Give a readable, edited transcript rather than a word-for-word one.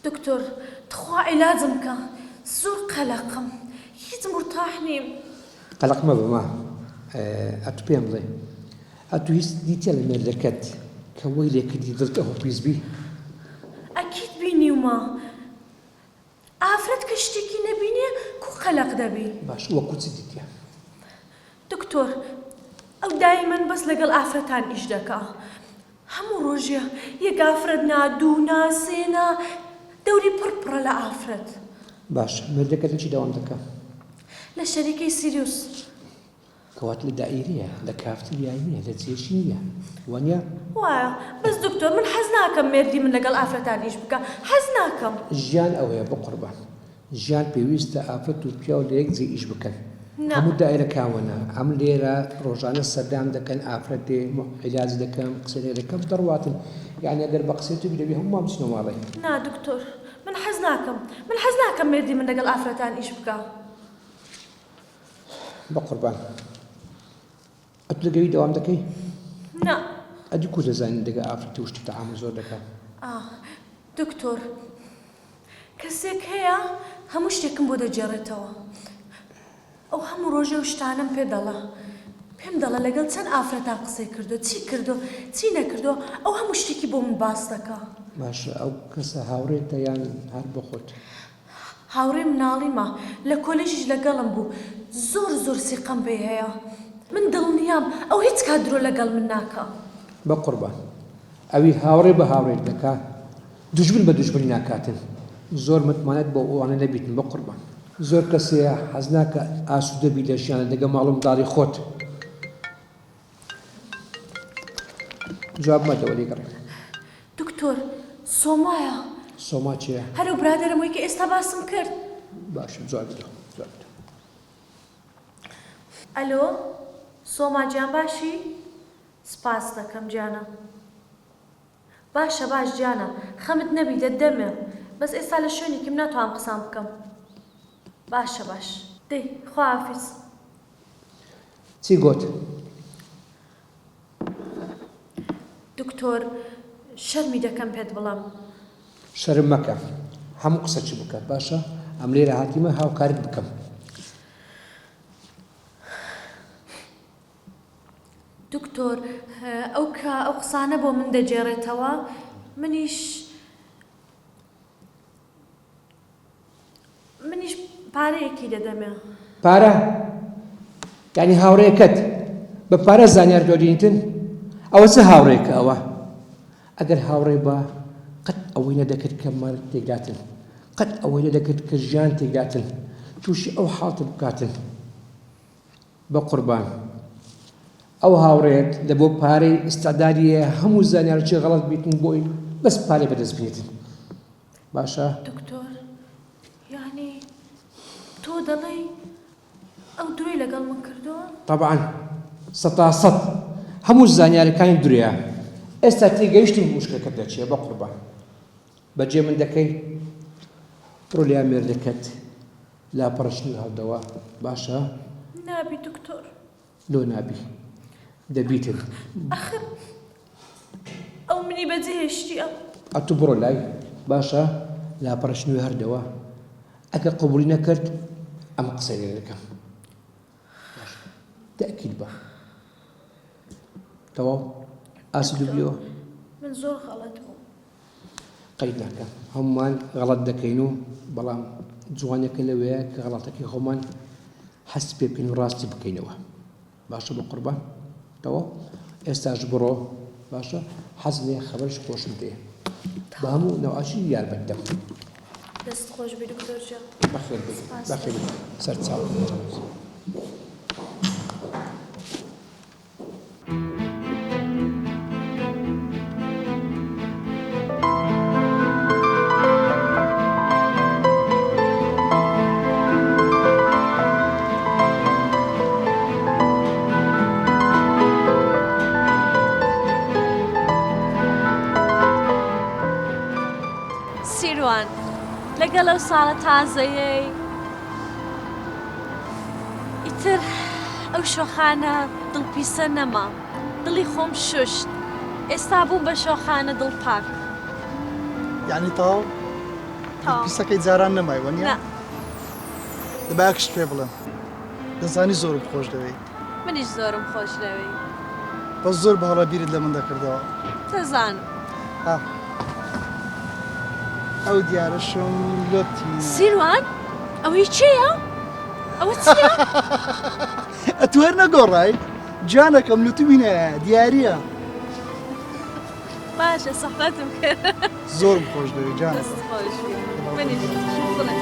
دکتۆر تخوا عیلاجم کە زۆر قەلەقم هیچ مرتاح نیم. قەلەق مەبە ما ئەتو پێم بڵێ ئەتو هیچ دیتە لە مێردەکەت کە وەی لێ کردی دڵت ئەوە پیس بی؟ ئەکید بینیومە ئافرەت کە شتێکی نەبینێ کو قەلەق دەبی. باش وەکو چ دیتە؟ دکتۆر ئەو دایمەن بەس لەگەڵ ئافرەتان ئیش دەکا هەموو ڕۆژێ یەک ئافرەت نا دوو نا سێ نا دەوری پڕپڕە لە ئافرەت. باش مێردەکەت چی داوام دەکا؟ لە شەریکەی سیریوس. کەوات لە دائیرەیە لە کافتریای نییە لە جێشی نییە وانە؟ وایە بەس دکتۆر من حەز ناکەم مێردی من لەگەڵ ئافرەتان ئیش بکە حەز ناکەم. ژیان ئەوەیە بقوربان ژیان پێویستە ئافرەت و پیا و لە یەک جێ ئیش بکەن. هەموو دائیرەکانوەنە ئەم لێرە ڕۆژانە سەردان دەکەن ئافرەت دێ عیلاج دەکەم قسە لێ دەکەم دەڕواتن یعنی ئەگەر بە قسەی تو بدەبی هەموومان بچنەوە ماڵێ. نا دکتۆر من حەز ناکەم مێردی من لەگەڵ ئافرەتان ئیش بکە. بقوربان ئەتو لەگەوی دەوام دەکەی؟ نا. ئەدی کو دەزانین دەگە ئافرەتی وشتی تەعامل زۆر دەکات؟ دکتۆر کەسێک هەیە هەموو شتێکم بۆ دەجێڕێتەوە ئەو هەموو ڕۆژێ و شتانم پێ دەڵە پێم دەڵە لەگەڵ چەند ئافرەتان قسەی کردو چی کردو چی نەکردو ئەو هەموو شتێکی بۆ من باس دەکا. باشە ئەو کەسە هاوڕێتە یان هەر بخۆت؟ هاوڕێ مناڵیمە لە کۆلێژیش لەگەڵم بوو زۆر سیقەم پێ هەیە من دڵنیام ئەو هیچ کات درۆ لەگەڵ من ناکە. بقوربان ئەوی هاوڕێ بە هاوڕێت دەکا دوژمن بە دوژمنی ناکاتن زۆر متمانەت بۆ ئەوانە نەبیتن بقوربان زۆر کەسەیە حەز ناکە ئاسوودە بی لە ژیانە دەگە ماڵم داڵی خۆت. جواب مەدەوە لێگەڕێ. دکتۆر سۆمایە. سۆما چییە؟ هەرو برادەرم وەی کە ئێستا باسم کرد. باشە جواب بدە. ئەلۆ سۆما گیان باشی؟ سپاس دەکەم گیانە. باشە باش گیانە خەمت نەبیدە دەمێ بەس ئێستا لە شوێنێکم ناتوانم قسام بکەم. باشە باش دەی خواحافیز. چی گوت؟ دکتۆر شەرمی دەکەم پێت بڵام. شەرم مەکە هەموو قسە چی بکات باشە ئەم لێرە هاتیمە هاوکارت بکەم. دکتۆر ئەو قسانە بۆ من دەجێڕێتەوە منیش پارەیەکی دەدەمێ. پارە؟ یعنی هاوڕێکەت بە پارە زانیار دۆدینتن؟ ئەوە چه هاوڕێکە ئەوە؟ ئەگەر هاوڕێ بە قەت ئەوەی نەدەکرد کە مەرد تێکداتن قەت ئەوەی نەدەکرد کە ژیان تێکداتن تووشی ئەو حاڵتە بکاتن. بە قوربان ئەو هاوڕێت لە بۆ پارەی ئستعدادیە هەموو زانیارچی غەڵەت بیتن بۆی بەس پارەی بەدەست بێتن. باشە؟ دکتۆر یعنی تۆ دەڵێی ئەو درۆی لەگەڵ من کردووە؟ طبعاً 100% هەموو زانیارەکانی درێە. ئێستا تێگەیشتم مشکلەکەت دەچێ بە قوربان بەجێ من دەکەی بڕۆ لیا مێردەکەت لاپەڕشتن هەڵدەوە باشە؟ نابی دکتۆر. لۆ نابی دەبیتن. ئەخر ئەو منی بەجێ هێشتیە. ئەتو بڕۆ لای باشە لاپەڕشتنوی هەردەوە ئەگەر قبوڵی نەکرد ئەم قسەی لێ دەکەم. تەئکید بە تەواو ئاسوودە بیەوە. من زۆر غەڵەت بووم. قەید ناکە هەمومان غەڵەت دەکەین و بەڵام جوانەکە لەوەیە کە غەڵەتەکەی خۆمان حەست پێ بکەین و ڕاستی بکەینەوە. باشە بە قوربان تەواو ئێستاش بڕۆ باشە حەز لێ خەبەرش خۆشم دێ بە هەموو نەواشی یارمەتدەم. دەست خۆش بی دکتۆر جان. بەخێر بێ بەخێر بێ سەرچاو. سیروان لەگەڵ ئەو ساڵە تازەیەی ئیتر ئەو شۆخانە دڵپیسە نەما دڵی خۆم شوشت ئێستا بووم بە شۆخانە دڵپاک. یعنی تاو؟ پیسەکەی جاران نەمایوە نا نیە دەباکشت پێ بڵێم دەزانی زۆرم خۆش دەوێت منیش زۆرم خۆش دەوێت بەس زۆر بەهەڵە بیرت لە من دەکردەوە دەزانم ئەو دیارەشم لۆتی سیروان ئەوەی چییە؟ ئەوە چییە؟ ئەتوێر نەگۆڕای جانەکەم لوتوینە دیارە باشە سەحبەتم کرد زۆرم خۆش دەوێت جانە دەست خۆش منیش شکرە